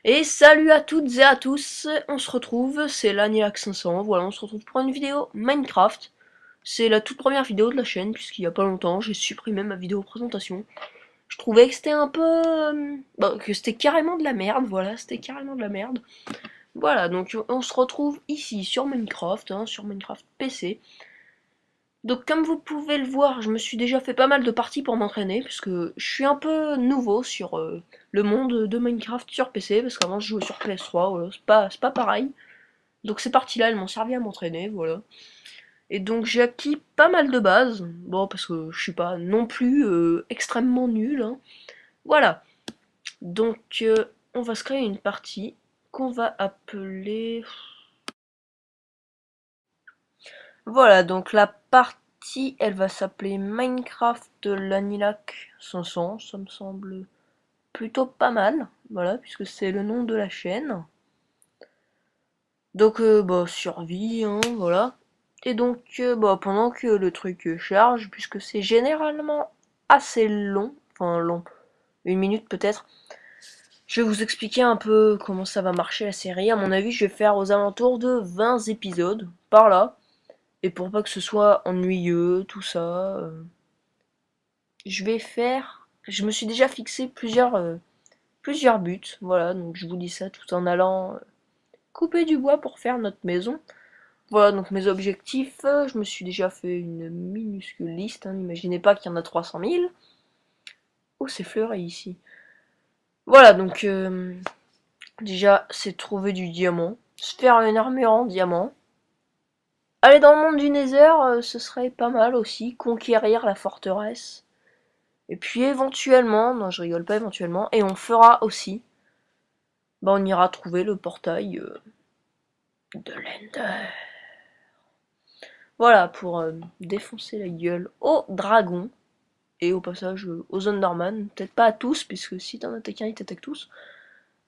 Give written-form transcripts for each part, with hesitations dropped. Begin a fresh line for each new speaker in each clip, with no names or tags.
Et salut à toutes et à tous, on se retrouve, c'est l'Anilac500, voilà, on se retrouve pour une vidéo Minecraft. C'est la toute première vidéo de la chaîne, puisqu'il y a pas longtemps, j'ai supprimé ma vidéo présentation. Je trouvais que c'était un peu... que c'était carrément de la merde, voilà, c'était carrément de la merde. Voilà, donc on se retrouve ici sur Minecraft, sur Minecraft PC. Donc comme vous pouvez le voir, je me suis déjà fait pas mal de parties pour m'entraîner, parce que je suis un peu nouveau sur le monde de Minecraft sur PC, parce qu'avant je jouais sur PS3, voilà, c'est pas pareil. Donc ces parties-là, elles m'ont servi à m'entraîner, voilà. Et donc j'ai acquis pas mal de bases, bon, parce que je suis pas non plus extrêmement nul, hein. Voilà, donc on va se créer une partie qu'on va appeler... Voilà, donc la partie, elle va s'appeler Minecraft de l'Anilac 500, ça me semble plutôt pas mal, voilà, puisque c'est le nom de la chaîne. Donc, survie, hein, voilà. Et donc, pendant que le truc charge, puisque c'est généralement assez long, enfin long, une minute peut-être, je vais vous expliquer un peu comment ça va marcher la série. À mon avis, je vais faire aux alentours de 20 épisodes, par là. Et pour pas que ce soit ennuyeux, tout ça, je vais faire... Je me suis déjà fixé plusieurs buts, voilà, donc je vous dis ça tout en allant couper du bois pour faire notre maison. Voilà, donc mes objectifs, je me suis déjà fait une minuscule liste, hein, n'imaginez pas qu'il y en a 300 000. Oh, c'est fleuri ici. Voilà, donc déjà, c'est trouver du diamant, se faire une armure en diamant. Aller dans le monde du Nether, ce serait pas mal aussi, conquérir la forteresse. Et puis éventuellement, non je rigole pas éventuellement, et on fera aussi, on ira trouver le portail de l'Ender. Voilà, pour défoncer la gueule aux dragons, et au passage aux Enderman, peut-être pas à tous, puisque si t'en attaques un, ils t'attaquent tous.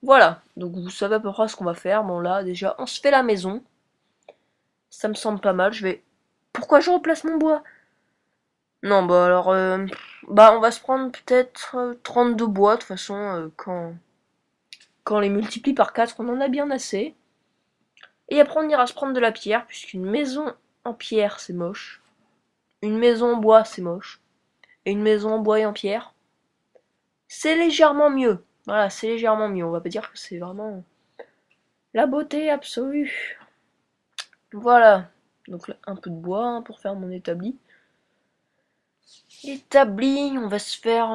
Voilà, donc vous savez à peu près ce qu'on va faire. Bon là, déjà, on se fait la maison. Ça me semble pas mal, je vais... Pourquoi je replace mon bois? Non, alors, on va se prendre peut-être 32 bois, de toute façon, quand on les multiplie par 4, on en a bien assez. Et après, on ira se prendre de la pierre, puisqu'une maison en pierre, c'est moche. Une maison en bois, c'est moche. Et une maison en bois et en pierre, c'est légèrement mieux. Voilà, c'est légèrement mieux. On va pas dire que c'est vraiment la beauté absolue. Voilà. Donc là, un peu de bois hein, pour faire mon établi. Établi, on va se faire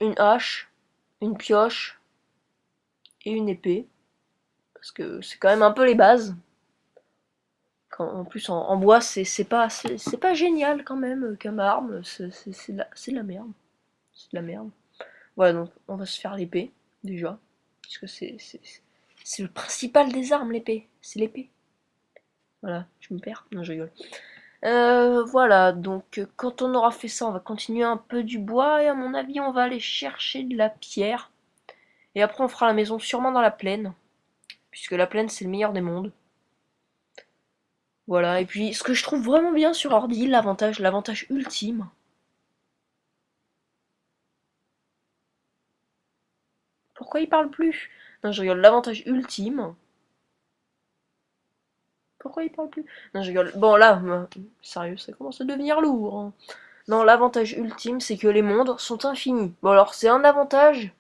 une hache, une pioche et une épée. Parce que c'est quand même un peu les bases. En plus, en bois, c'est pas génial quand même comme arme. C'est de la merde. C'est de la merde. Voilà, donc on va se faire l'épée, déjà. Puisque c'est le principal des armes, l'épée. C'est l'épée. Voilà, je me perds. Non, je rigole. Voilà, donc quand on aura fait ça, on va continuer un peu du bois. Et à mon avis, on va aller chercher de la pierre. Et après, on fera la maison sûrement dans la plaine. Puisque la plaine, c'est le meilleur des mondes. Voilà, et puis ce que je trouve vraiment bien sur ordi, l'avantage ultime. Pourquoi il parle plus? Non, je rigole, l'avantage ultime. Pourquoi il parle plus? Non, je rigole. Bon, là, sérieux, ça commence à devenir lourd, hein. Non, l'avantage ultime, c'est que les mondes sont infinis. Bon, alors, c'est un avantage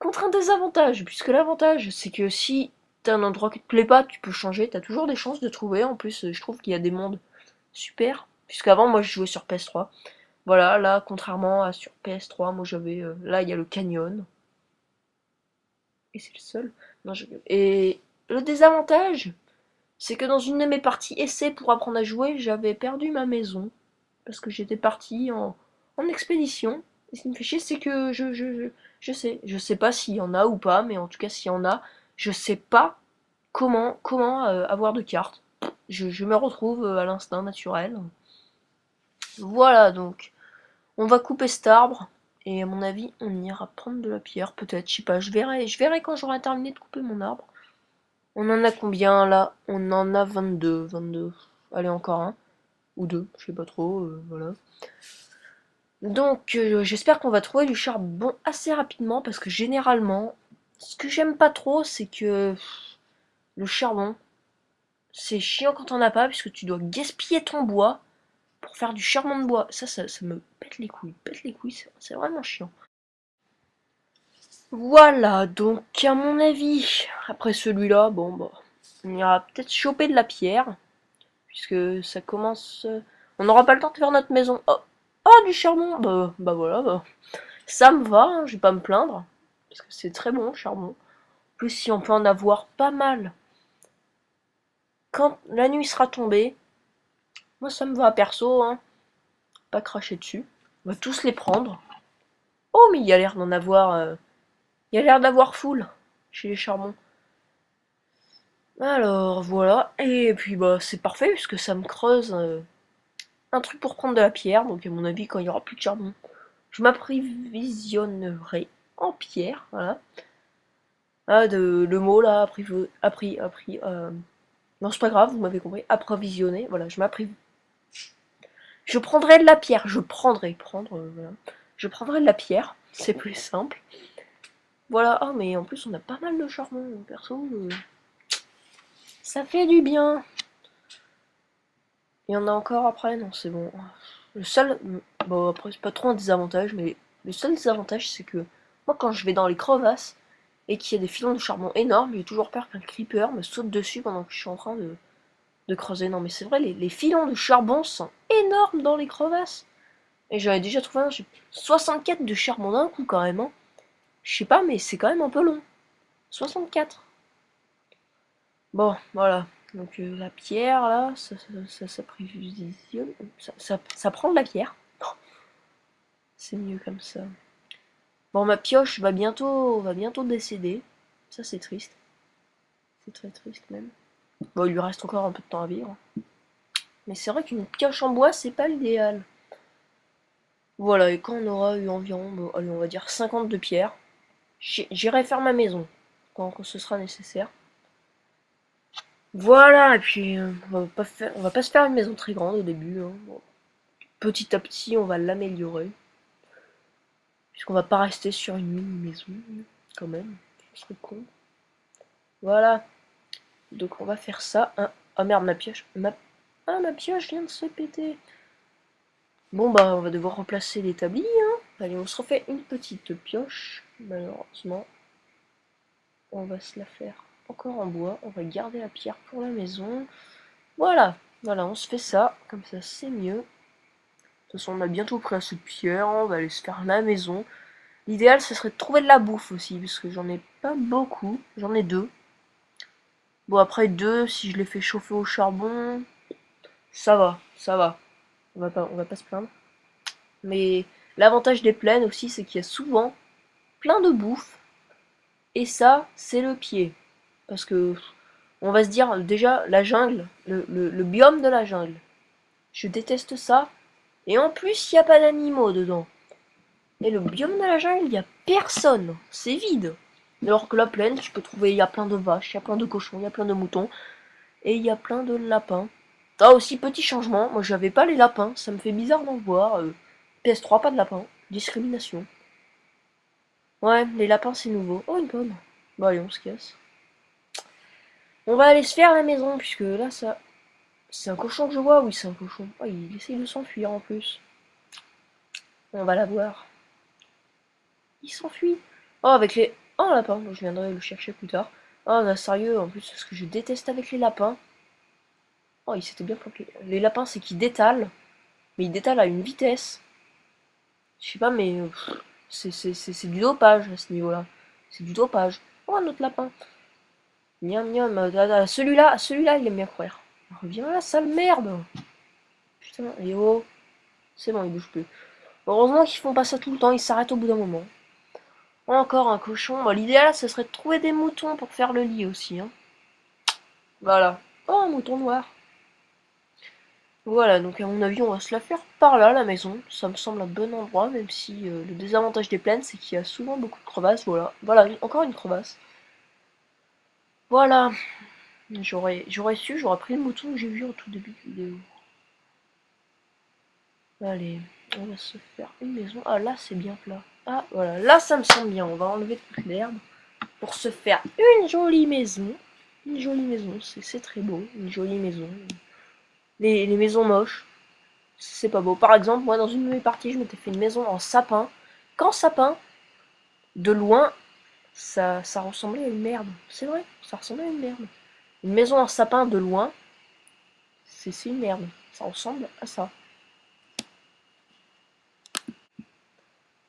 contre un désavantage, puisque l'avantage, c'est que si t'as un endroit qui te plaît pas, tu peux changer, t'as toujours des chances de trouver. En plus, je trouve qu'il y a des mondes super. Puisqu'avant, moi, je jouais sur PS3. Voilà, là, contrairement à sur PS3, moi, j'avais... là, il y a le canyon. Et c'est le seul. Non, Et le désavantage, c'est que dans une de mes parties essais pour apprendre à jouer, j'avais perdu ma maison. Parce que j'étais partie en expédition. Et ce qui me fait chier, c'est que je sais pas s'il y en a ou pas, mais en tout cas, s'il y en a, je sais pas comment avoir de cartes. Je me retrouve à l'instinct naturel. Voilà, donc, on va couper cet arbre. Et à mon avis, on ira prendre de la pierre, peut-être, je sais pas, je verrai quand j'aurai terminé de couper mon arbre. On en a combien là? On en a 22. Allez, encore un. Ou deux, je sais pas trop, voilà. Donc j'espère qu'on va trouver du charbon assez rapidement parce que généralement Ce que j'aime pas trop, c'est que le charbon, c'est chiant quand on as pas, puisque tu dois gaspiller ton bois pour faire du charbon de bois. Ça me pète les couilles, c'est vraiment chiant. Voilà, donc à mon avis, après celui-là, bon bah, on ira peut-être choper de la pierre, puisque ça commence... on n'aura pas le temps de faire notre maison. Oh, oh du charbon, bah voilà, bah. Ça me va, hein, je vais pas me plaindre, parce que c'est très bon le charbon. En plus, si on peut en avoir pas mal quand la nuit sera tombée, moi ça me va perso, hein, pas cracher dessus. On va tous les prendre. Oh, mais il y a l'air d'en avoir... il y a l'air d'avoir full chez les charbons. Alors voilà, et puis bah c'est parfait puisque ça me creuse un truc pour prendre de la pierre, donc à mon avis quand il y aura plus de charbon, je m'approvisionnerai en pierre, voilà. Ah, le mot là, non c'est pas grave, vous m'avez compris, approvisionner, voilà, je prendrai de la pierre, voilà. Je prendrai de la pierre, c'est plus simple. Voilà, ah mais en plus on a pas mal de charbon, perso, ça fait du bien. Il y en a encore après, non c'est bon. Le seul, bon après c'est pas trop un désavantage, mais le seul désavantage c'est que moi quand je vais dans les crevasses et qu'il y a des filons de charbon énormes, j'ai toujours peur qu'un creeper me saute dessus pendant que je suis en train de creuser. Non mais c'est vrai, les filons de charbon sont énormes dans les crevasses. Et j'avais déjà trouvé un, j'ai 64 de charbon d'un coup quand même, hein. Je sais pas, mais c'est quand même un peu long. 64. Bon, voilà. Donc la pierre là, ça s'approvisionne. Ça prend de la pierre. C'est mieux comme ça. Bon, ma pioche va bientôt décéder. Ça, c'est triste. C'est très triste même. Bon, il lui reste encore un peu de temps à vivre. Mais c'est vrai qu'une pioche en bois, c'est pas l'idéal. Voilà, et quand on aura eu environ, bon, allez, on va dire 50 de pierre, j'irai faire ma maison quand ce sera nécessaire. Voilà, et puis on va pas se faire une maison très grande au début, hein. Bon, petit à petit, on va l'améliorer. Puisqu'on va pas rester sur une mini-maison, quand même. Ce serait con. Voilà. Donc on va faire ça. Ah merde, ma pioche vient de se péter. Bon bah on va devoir replacer l'établi, hein. Allez, on se refait une petite pioche. Malheureusement, on va se la faire encore en bois. On va garder la pierre pour la maison. Voilà, voilà, on se fait ça. Comme ça, c'est mieux. De toute façon, on a bientôt pris assez de pierre. On va aller se faire la maison. L'idéal, ce serait de trouver de la bouffe aussi, parce que j'en ai pas beaucoup. J'en ai deux. Bon, après deux, si je les fais chauffer au charbon, ça va, ça va. On va pas se plaindre. Mais l'avantage des plaines aussi, c'est qu'il y a souvent plein de bouffe. Et ça, c'est le pied. Parce que on va se dire déjà la jungle, le biome de la jungle. Je déteste ça. Et en plus, il n'y a pas d'animaux dedans. Et le biome de la jungle, il n'y a personne. C'est vide. Alors que la plaine, tu peux trouver, il y a plein de vaches, il y a plein de cochons, il y a plein de moutons. Et il y a plein de lapins. Ah aussi, petit changement, moi j'avais pas les lapins, ça me fait bizarre d'en voir. PS3, pas de lapins. Discrimination. Ouais, les lapins c'est nouveau. Oh, une pomme. Bon allez, on se casse. On va aller se faire la maison, puisque là ça... C'est un cochon que je vois, oui c'est un cochon. Oh, il essaye de s'enfuir en plus. On va la voir. Il s'enfuit. Oh, avec les... Oh, un lapin, je viendrai le chercher plus tard. Oh, là, sérieux, en plus, ce que je déteste avec les lapins. Oh, il s'était bien planqué. Les lapins, c'est qu'ils détalent. Mais ils détalent à une vitesse. Je sais pas, mais c'est du dopage à ce niveau-là. C'est du dopage. Oh, un autre lapin. Miam miam. Celui-là, il aime bien courir. Reviens là, sale merde. Putain, et oh. C'est bon, il bouge plus. Heureusement qu'ils font pas ça tout le temps, ils s'arrêtent au bout d'un moment. Encore un cochon. Bon, l'idéal, ce serait de trouver des moutons pour faire le lit aussi, hein. Voilà. Oh, un mouton noir. Voilà, donc à mon avis, on va se la faire par là, la maison. Ça me semble un bon endroit, même si le désavantage des plaines, c'est qu'il y a souvent beaucoup de crevasses. Voilà, voilà, encore une crevasse. Voilà. J'aurais su, j'aurais pris le mouton que j'ai vu au tout début de vidéo. Allez, on va se faire une maison. Ah, là, c'est bien plat. Ah, voilà, là, ça me semble bien. On va enlever toute l'herbe. pour se faire une jolie maison. Une jolie maison, c'est très beau, une jolie maison. Les maisons moches, c'est pas beau. Par exemple, moi dans une de mes parties, je m'étais fait une maison en sapin. Qu'en sapin, de loin, ça ressemblait à une merde. C'est vrai, ça ressemblait à une merde. Une maison en sapin de loin, c'est une merde. Ça ressemble à ça.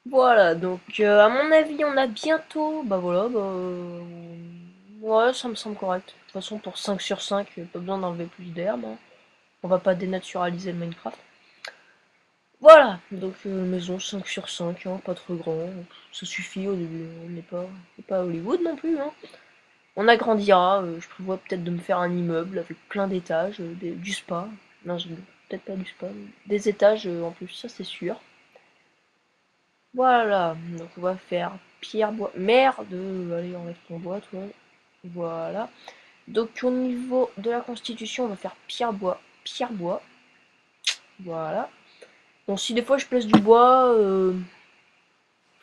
Voilà, donc à mon avis, on a bientôt. Bah voilà, ouais, ça me semble correct. De toute façon, pour 5 sur 5, pas besoin d'enlever plus d'herbe, hein. On va pas dénaturaliser le Minecraft. Voilà, donc maison 5 sur 5, hein, pas trop grand. Ça suffit au début, on n'est pas à Hollywood non plus, hein. On agrandira, je prévois peut-être de me faire un immeuble avec plein d'étages, du spa. Non, peut-être pas du spa, mais des étages en plus, ça c'est sûr. Voilà, donc on va faire pierre, bois, merde, allez, enlève ton bois, toi. Voilà. Donc au niveau de la constitution, on va faire pierre, bois. Voilà. Bon, si des fois je place du bois,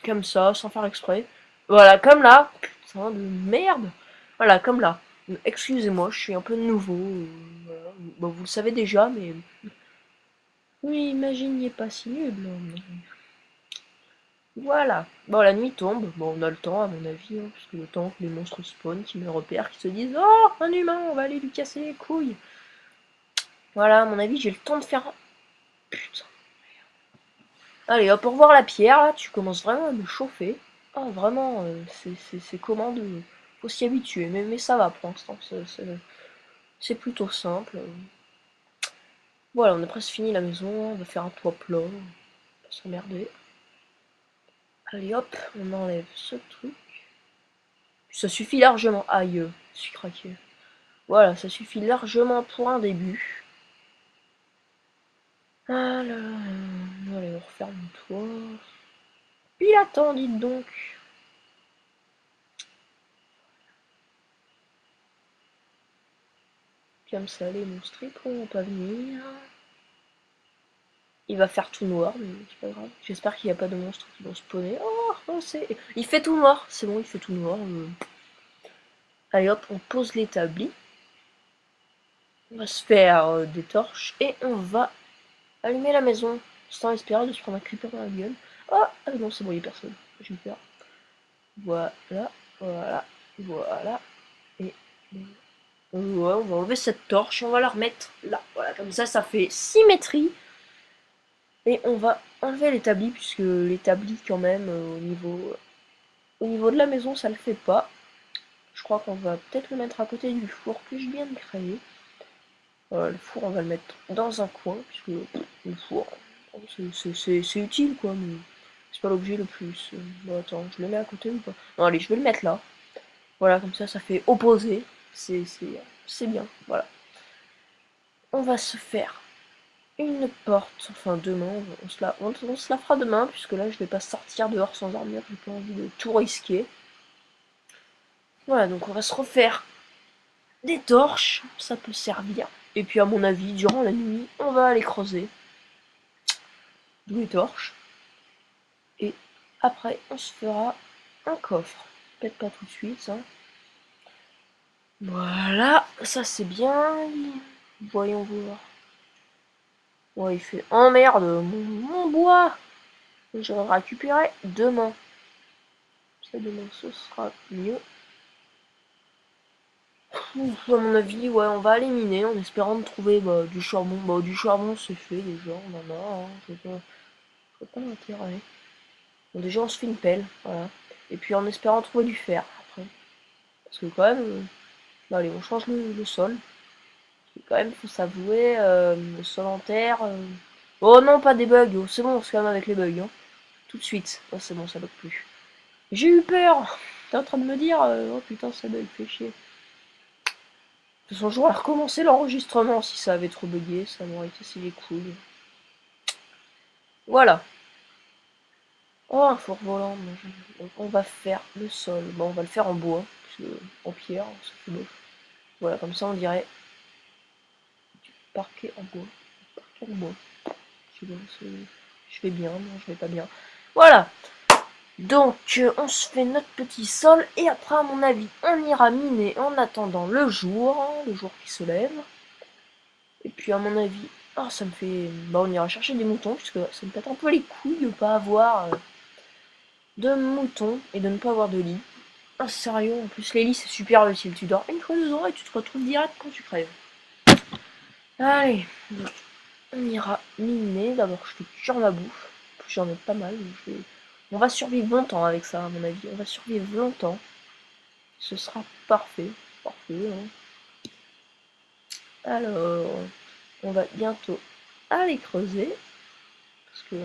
comme ça, sans faire exprès. Voilà, comme là. Putain de merde. Voilà, comme là. Excusez-moi, je suis un peu nouveau. Voilà. Bon, vous le savez déjà, mais... Oui, imaginiez pas si nul. Voilà. Bon, la nuit tombe. Bon, on a le temps, à mon avis, hein, parce que le temps que les monstres spawnent, qui me repèrent, qui se disent oh, un humain, on va aller lui casser les couilles. Voilà, à mon avis, j'ai le temps de faire. Putain. Allez, hop, pour voir la pierre, là, tu commences vraiment à me chauffer. Ah, vraiment, c'est comment de. Faut s'y habituer, mais ça va pour l'instant, c'est plutôt simple. Voilà, on a presque fini la maison, on va faire un toit plat, on va s'emmerder. Allez hop, on enlève ce truc. Ça suffit largement. Aïe, je suis craqué. Voilà, ça suffit largement pour un début. Alors, allez, on referme le toit. Il attend, dites donc. Comme ça, les monstres ils pourront pas venir. Il va faire tout noir, mais c'est pas grave. J'espère qu'il n'y a pas de monstres qui vont spawner. Oh, c'est... Il fait tout noir, c'est bon, il fait tout noir. Allez hop, on pose l'établi. On va se faire des torches et on va allumer la maison. Sans espérer de se prendre un creeper dans la gueule. Ah non, c'est bon, il n'y a personne. J'ai eu peur. Voilà, voilà, voilà. Et ouais, on va enlever cette torche, on va la remettre là. Voilà, comme ça fait symétrie. Et on va enlever l'établi, puisque l'établi, quand même, au niveau de la maison, ça le fait pas. Je crois qu'on va peut-être le mettre à côté du four que je viens de créer. Le four, on va le mettre dans un coin, puisque le four, c'est utile, quoi, mais c'est pas l'objet le plus. Bon, attends, je le mets à côté ou pas? Non, allez, je vais le mettre là. Voilà, comme ça fait opposé. C'est bien, voilà. On va se faire une porte, enfin demain, on se la fera demain, puisque là, je vais pas sortir dehors sans armure, j'ai pas envie de tout risquer. Voilà, donc on va se refaire des torches, ça peut servir. Et puis à mon avis, durant la nuit, on va aller creuser. D'où les torches. Et après, on se fera un coffre. Peut-être pas tout de suite, hein. Voilà, ça c'est bien. Voyons voir. Ouais, il fait... Oh merde, mon bois. Je le récupérerai demain. Ça, demain, ce sera mieux. Ouf, à mon avis, ouais, on va aller miner en espérant de trouver du charbon. Bah, du charbon, c'est fait déjà, on en a, hein. Je vois pas l'intérêt. Bon, déjà, on se fait une pelle, voilà. Et puis en espérant trouver du fer après. Parce que quand même, bah, allez, on change le sol. Et quand même, faut s'avouer, le sol en terre. Oh non, pas des bugs, oh, c'est bon, on se calme avec les bugs, hein. Tout de suite. Oh, c'est bon, ça bug plus. J'ai eu peur. T'es en train de me dire, oh putain, ça bug, fait chier. De toute façon, j'aurais recommencé l'enregistrement si ça avait trop bugué, ça m'aurait cassé les couilles. Voilà. Oh, un four volant. Donc, on va faire le sol. Bon, on va le faire en bois, parce que en pierre, ça fait moche. Voilà, comme ça, on dirait du parquet en bois. Parquet en bois. Je sais pas, je vais bien, non, je vais pas bien. Voilà. Donc on se fait notre petit sol et après à mon avis on ira miner en attendant le jour qui se lève. Et puis à mon avis, ça me fait... Bah on ira chercher des moutons puisque ça me pète un peu les couilles de pas avoir de moutons et de ne pas avoir de lit. Ah sérieux, en plus les lits c'est super utile, tu dors une fois dedans et tu te retrouves direct quand tu crèves. Allez, donc on ira miner, d'abord je fais cuire ma bouffe, j'en ai pas mal, on va survivre longtemps avec ça à mon avis, on va survivre longtemps, ce sera parfait, hein. Alors, on va bientôt aller creuser, parce que...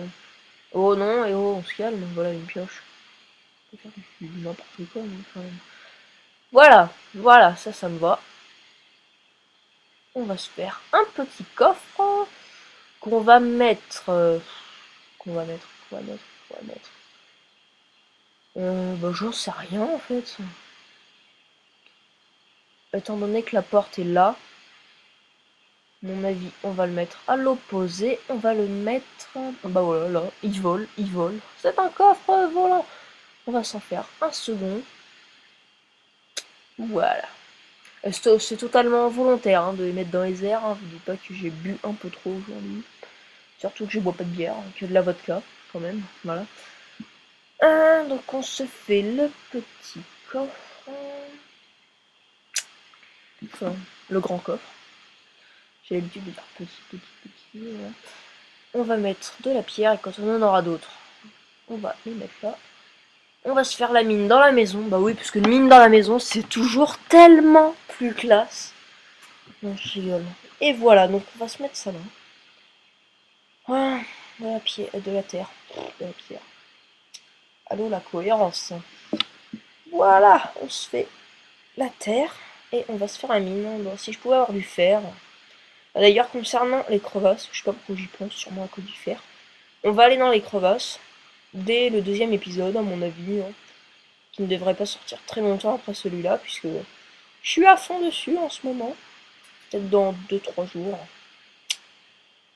Oh non, et oh, on se calme, voilà une pioche. On peut faire n'importe quoi, mais quand même. Voilà, ça me va. On va se faire un petit coffre qu'on va mettre... qu'on va mettre... Bah j'en sais rien en fait. Étant donné que la porte est là, à mon avis, on va le mettre à l'opposé. On va le mettre... Bah voilà, là, il vole. C'est un coffre volant. On va s'en faire un second. Voilà. C'est totalement volontaire hein, de les mettre dans les airs. Hein. Vous dites pas que j'ai bu un peu trop aujourd'hui. Surtout que je bois pas de bière, que de la vodka, quand même. Voilà. Donc on se fait le petit coffre. Enfin, le grand coffre. J'ai l'habitude de dire petit. Voilà. On va mettre de la pierre et quand on en aura d'autres, on va les mettre là. On va se faire la mine dans la maison. Bah oui, parce que une mine dans la maison, c'est toujours tellement plus classe. Non, je rigole. Et voilà, donc on va se mettre ça là. Ah, de la pierre, de la terre. De la pierre. Allô, la cohérence. Voilà, on se fait la terre et on va se faire un mine. Bon, si je pouvais avoir du fer. D'ailleurs, concernant les crevasses, je sais pas pourquoi j'y pense, sûrement à cause du fer. On va aller dans les crevasses dès le deuxième épisode, à mon avis, hein, qui ne devrait pas sortir très longtemps après celui-là, puisque je suis à fond dessus en ce moment. Peut-être dans 2-3 jours.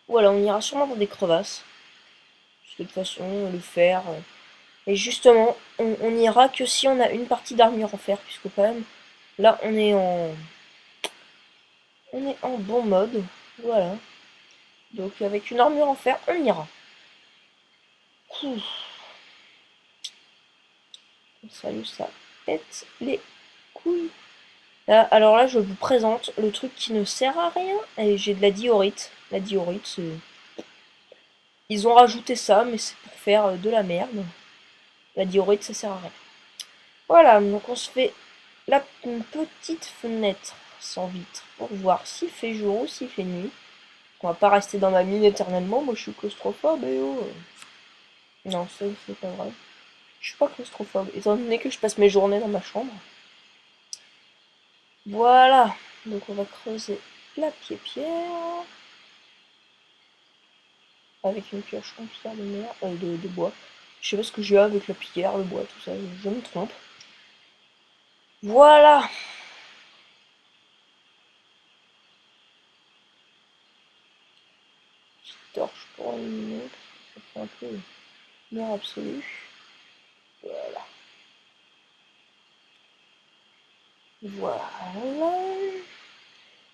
Voilà, on ira sûrement dans des crevasses. De toute façon, le fer. Et justement, on ira que si on a une partie d'armure en fer, puisque quand même, là on est en bon mode. Voilà. Donc avec une armure en fer, on ira. Salut, ça pète les couilles. Là, alors là, je vous présente le truc qui ne sert à rien. Et j'ai de la diorite. La diorite, c'est... Ils ont rajouté ça, mais c'est pour faire de la merde. La diorite, ça sert à rien. Voilà, donc on se fait une petite fenêtre sans vitre pour voir s'il fait jour ou s'il fait nuit. On va pas rester dans ma mine éternellement, moi je suis claustrophobe et oh. Non, c'est pas vrai. Je suis pas claustrophobe, étant donné que je passe mes journées dans ma chambre. Voilà, donc on va creuser la pierre avec une pioche en pierre de mer, de bois. Je sais pas ce que j'ai avec la pierre, le bois, tout ça, je me trompe. Voilà. Petite torche pour illuminer, ça fait un peu noir absolu. Voilà. Voilà.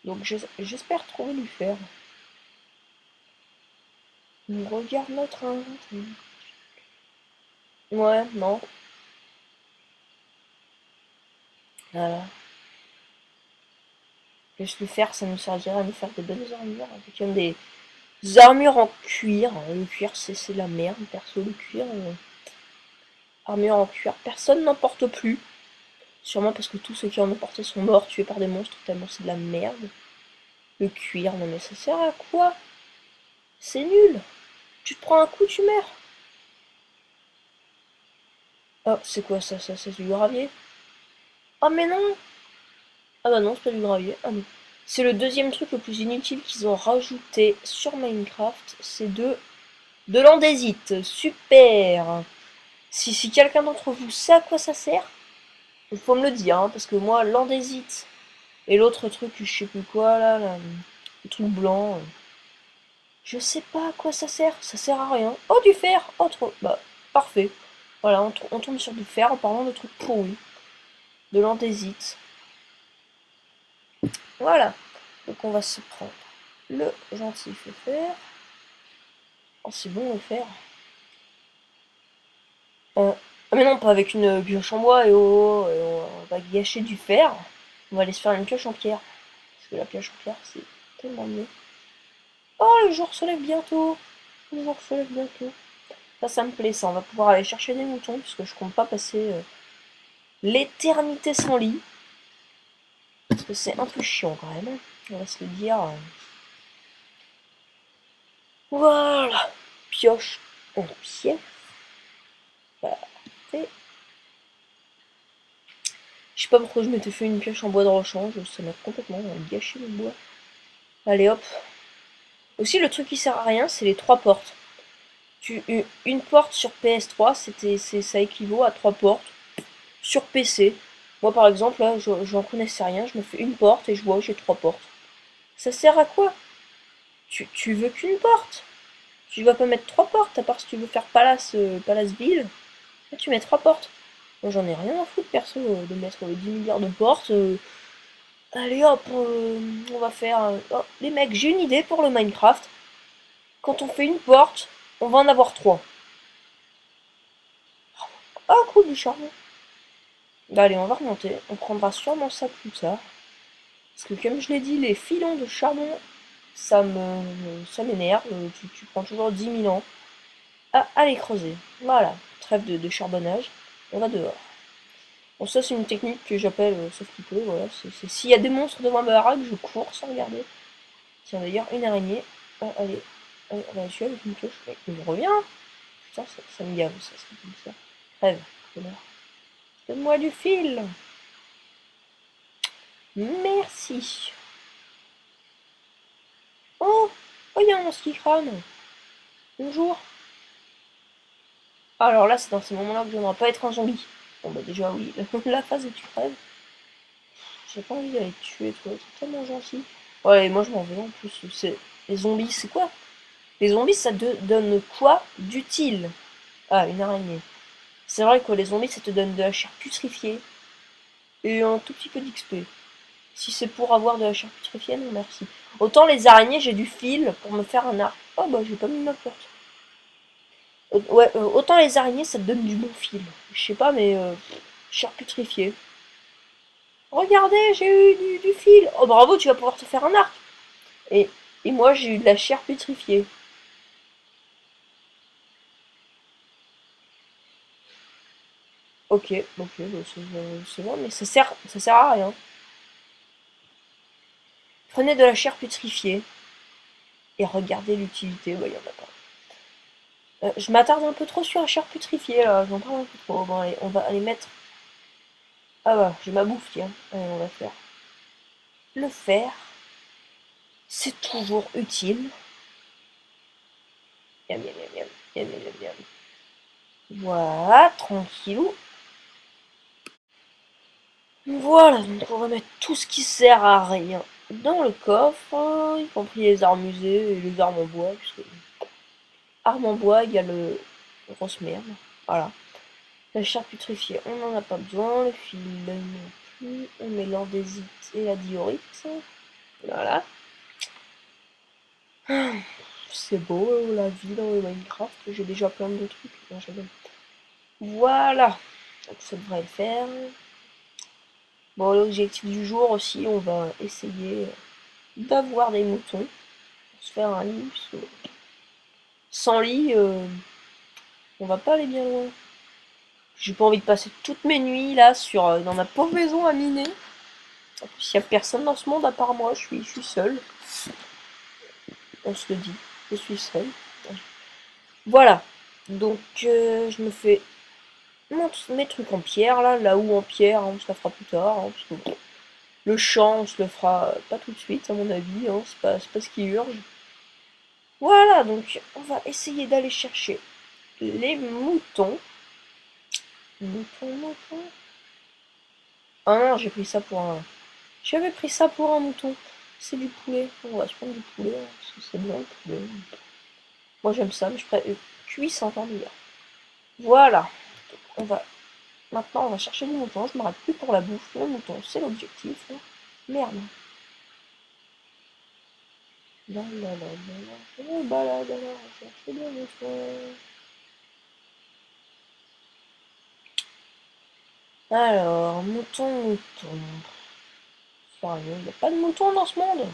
Donc j'espère trouver du fer. On regarde notre inventaire. Ouais, non. Voilà. Juste le fer, ça nous servira à nous faire des bonnes armures. Avec même des armures en cuir. Le cuir, c'est la merde, perso, le cuir. Armure en cuir, personne n'en porte plus. Sûrement parce que tous ceux qui en ont porté sont morts, tués par des monstres, tellement c'est de la merde. Le cuir, non mais ça sert à quoi? C'est nul. Tu te prends un coup, tu meurs. Oh, c'est quoi ça? Ça, c'est du gravier? Oh mais non! Ah bah non, c'est pas du gravier. Ah non. C'est le deuxième truc le plus inutile qu'ils ont rajouté sur Minecraft. C'est de l'andésite. Super! Si quelqu'un d'entre vous sait à quoi ça sert, il faut me le dire, hein, parce que moi, l'andésite et l'autre truc, je sais plus quoi, là, le truc blanc, je sais pas à quoi ça sert à rien. Oh, du fer! Oh, trop! Bah, parfait. Voilà, on tombe sur du fer en parlant de trucs pourris. De l'andésite. Voilà. Donc on va se prendre le gentil fer. Oh, c'est bon le fer. Ah mais non, pas avec une pioche en bois et oh, et on va gâcher du fer. On va aller se faire une pioche en pierre. Parce que la pioche en pierre, c'est tellement mieux. Oh, le jour se lève bientôt. Le jour se lève bientôt. Ça me plaît, ça. On va pouvoir aller chercher des moutons, puisque je compte pas passer l'éternité sans lit. Parce que c'est un peu chiant quand même. On va se le dire. Voilà. Pioche en pierre. Parfait. Je sais pas pourquoi je m'étais fait une pioche en bois de rechange. Ça m'a complètement gâché le bois. Allez hop. Aussi, le truc qui sert à rien, c'est les 3 portes. Une porte sur PS3, ça équivaut à 3 portes sur PC. Moi, par exemple, là, j'en connaissais rien. Je me fais une porte et je vois, j'ai 3 portes. Ça sert à quoi? Tu veux qu'une porte? Tu vas pas mettre 3 portes, à part si tu veux faire Palace Ville. Là, tu mets 3 portes. Moi, j'en ai rien à foutre, perso, de mettre 10 milliards de portes. Allez hop, on va faire... oh, les mecs, j'ai une idée pour le Minecraft. Quand on fait une porte, on va en avoir 3. Ah, cool, du charbon. Bah, allez, on va remonter. On prendra sûrement ça plus tard. Parce que comme je l'ai dit, les filons de charbon, ça m'énerve. Tu prends toujours 10 000 ans à aller creuser. Voilà, trêve de charbonnage. On va dehors. Bon, ça, c'est une technique que j'appelle sauf qu'il peut. Voilà, s'il y a des monstres devant ma baraque, je cours sans regarder. Tiens, d'ailleurs, une araignée. Ah, allez, on va dessus avec une pioche. Ouais, je reviens. Putain, ça me gave, ça, comme ça. Crève, connard. Donne-moi du fil. Merci. Oh, oh, il y a un monstre qui crâne. Bonjour. Alors là, c'est dans ces moments-là que j'aimerais pas être un zombie. Bon, bah déjà, oui, la phase où tu crèves. J'ai pas envie d'aller te tuer, toi. T'es tellement gentil. Ouais, et moi, je m'en vais en plus. Les zombies, c'est quoi? Les zombies, ça te donne quoi d'utile? Ah, une araignée. C'est vrai que les zombies, ça te donne de la chair putrifiée et un tout petit peu d'XP. Si c'est pour avoir de la chair putrifiée, non merci. Autant les araignées, j'ai du fil pour me faire un arc. Oh bah, j'ai pas mis ma porte. Ouais, autant les araignées, ça te donne du bon fil. Je sais pas, mais chair putrifiée. Regardez, j'ai eu du fil. Oh bravo, tu vas pouvoir te faire un arc. Et, et moi, j'ai eu de la chair putrifiée. Ok, ok, bah, c'est bon, mais ça sert à rien. Prenez de la chair putrifiée et regardez l'utilité. Bah, y en a pas. Je m'attarde un peu trop sur la chair putrifiée là, j'en parle un peu trop. Bon, allez, on va aller mettre. Ah bah, j'ai ma bouffe, tiens. Allez, on va faire le fer. C'est toujours utile. Miam, miam, miam, miam, miam, miam, miam, miam. Voilà, tranquillou. Voilà, donc on va mettre tout ce qui sert à rien dans le coffre, y compris les armes usées et les armes en bois, puisque armes en bois égale grosse merde. Voilà. La chair putrifiée, on n'en a pas besoin. Le fil non plus. On met l'andésite et la diorite. Voilà. C'est beau la vie dans le Minecraft. J'ai déjà plein de trucs. Non, voilà. Donc ça devrait le faire. Bon, l'objectif du jour aussi, on va essayer d'avoir des moutons pour se faire un lit. Sans lit, on va pas aller bien loin. J'ai pas envie de passer toutes mes nuits là dans ma pauvre maison à miner. En plus, il n'y a personne dans ce monde à part moi, je suis seule. On se le dit, je suis seule. Voilà. Donc, je me fais mes trucs en pierre là où en pierre, hein, on se la fera plus tard. Hein, parce que le champ, on se le fera pas tout de suite, à mon avis. Hein, c'est pas ce qui urge. Voilà, donc on va essayer d'aller chercher les moutons. Moutons. Ah non, j'ai pris ça pour un. J'avais pris ça pour un mouton. C'est du poulet. On va se prendre du poulet, hein, parce que c'est bon le poulet. Moi j'aime ça, mais je préfère cuit, c'est encore meilleur. Voilà. Maintenant, on va chercher du mouton. Je m'arrête plus pour la bouffe. Le mouton, c'est l'objectif. Hein. Merde. La la la la la. Je me balade à la recherche de mouton. Alors, mouton. Sérieux, il n'y a pas de mouton dans ce monde.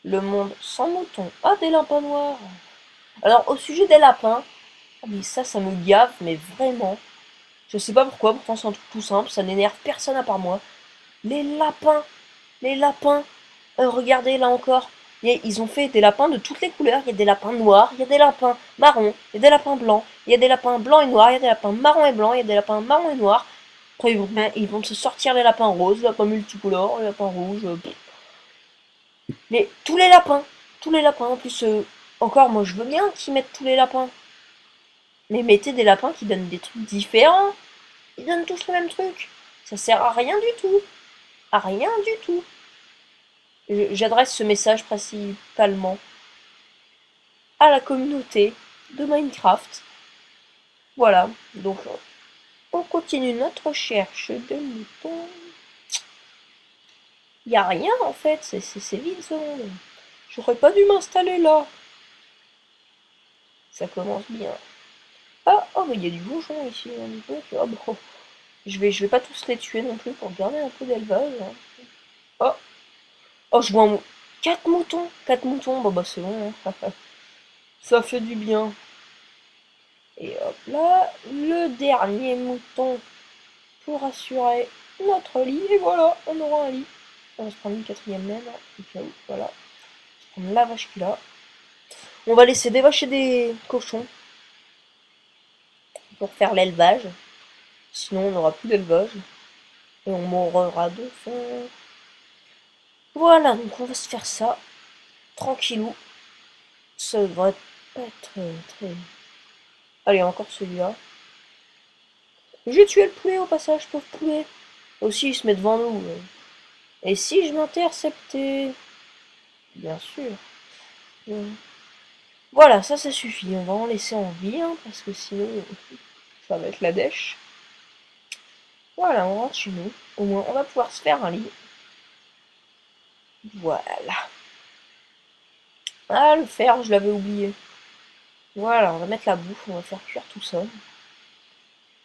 Le monde sans mouton. Ah, des lapins noirs. Alors, au sujet des lapins, ah, mais ça me gave, mais vraiment. Je sais pas pourquoi, pourtant c'est un truc tout simple, ça n'énerve personne à part moi. Les lapins, les lapins. Regardez là encore. Ils ont fait des lapins de toutes les couleurs. Il y a des lapins noirs, il y a des lapins marrons, il y a des lapins blancs, il y a des lapins blancs et noirs, il y a des lapins marrons et blancs, il y a des lapins marrons et noirs. Après ils vont se sortir les lapins roses, les lapins multicolores, les lapins rouges. Mais tous les lapins. En plus, encore moi je veux bien qu'ils mettent tous les lapins. Mais mettez des lapins qui donnent des trucs différents. Ils donnent tous le même truc. Ça sert à rien du tout. À rien du tout. J'adresse ce message principalement à la communauté de Minecraft. Voilà, donc on continue notre recherche de moutons. Il n'y a rien en fait, c'est vide ce monde. J'aurais pas dû m'installer là. Ça commence bien. Ah, oh, mais il y a du bouchon ici. Ah, bon. Je vais pas tous les tuer non plus pour garder un peu d'élevage. Hein. Oh, oh, je vois 4 moutons. 4 moutons, bah c'est bon. Hein. Ça fait du bien. Et hop là, le dernier mouton pour assurer notre lit. Et voilà, on aura un lit. On va se prendre une quatrième laine. Voilà. On va se prendre la vache qui là. On va laisser des vaches et des cochons pour faire l'élevage. Sinon, on n'aura plus d'élevage. Et on mourra de faim. Voilà, donc on va se faire ça. Tranquillou. Ça devrait pas être très... Allez, encore celui-là. J'ai tué le poulet au passage, pauvre poulet. Aussi, il se met devant nous. Et si je m'interceptais? Bien sûr. Voilà, ça suffit. On va en laisser en vie, hein, parce que sinon, ça va être la dèche. Voilà, on rentre chez nous. Au moins, on va pouvoir se faire un lit. Voilà. Ah, le fer, je l'avais oublié. Voilà, on va mettre la bouffe, on va faire cuire tout ça.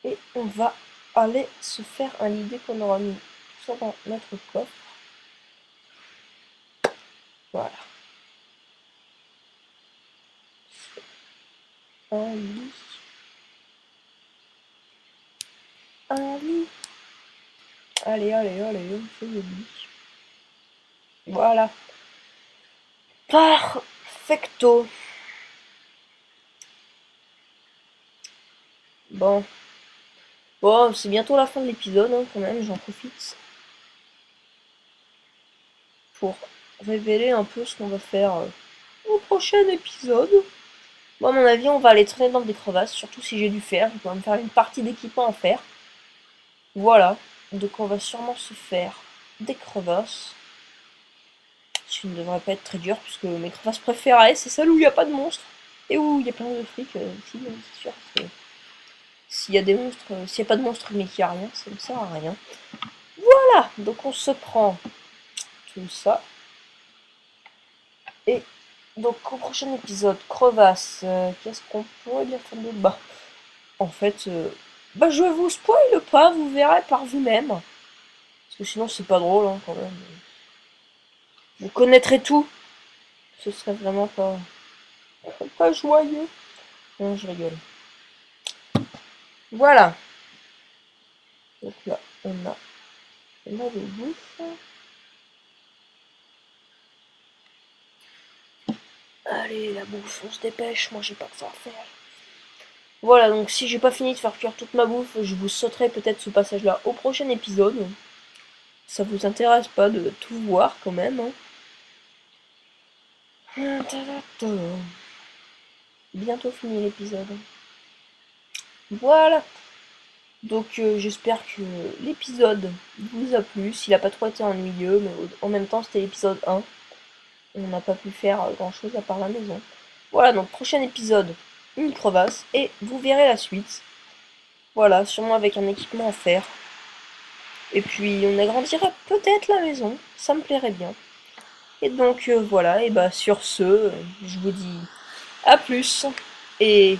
Et on va aller se faire un lit dès qu'on aura mis tout ça dans notre coffre. Voilà. Un lit. Un lit. Allez, allez, allez, on fait le lit. Voilà. Perfecto. Bon. Bon, c'est bientôt la fin de l'épisode, hein, quand même, j'en profite. Pour révéler un peu ce qu'on va faire au prochain épisode. Bon, à mon avis, on va aller traîner dans des crevasses, surtout si j'ai du fer. Je vais me faire une partie d'équipement en fer. Voilà. Donc on va sûrement se faire des crevasses. Ce ne devrait pas être très dur, puisque mes crevasses préférées, c'est celles où il n'y a pas de monstres. Et où il y a plein de fric, si, c'est sûr. S'il y a des monstres, s'il n'y a pas de monstres mais qu'il n'y a rien, ça ne sert à rien. Voilà, donc on se prend tout ça. Et donc au prochain épisode, crevasse, qu'est-ce qu'on pourrait bien faire d'autre? Bah, en fait, je vous spoil pas, vous verrez par vous-même. Parce que sinon c'est pas drôle hein, quand même. Vous connaîtrez tout. Ce serait vraiment pas joyeux. Non, je rigole. Voilà. Donc là, on a la bouffe. Allez, la bouffe, on se dépêche, moi j'ai pas que ça à faire. Voilà, donc si j'ai pas fini de faire cuire toute ma bouffe, je vous sauterai peut-être ce passage-là au prochain épisode. Ça vous intéresse pas de tout voir quand même. Hein. Bientôt fini l'épisode. Voilà. Donc j'espère que l'épisode vous a plu. S'il a pas trop été ennuyeux, mais en même temps c'était l'épisode 1. On n'a pas pu faire grand chose à part la maison. Voilà, donc prochain épisode, une crevasse, et vous verrez la suite. Voilà, sûrement avec un équipement en fer. Et puis on agrandirait peut-être la maison, ça me plairait bien. Et donc voilà, et bah sur ce, je vous dis à plus et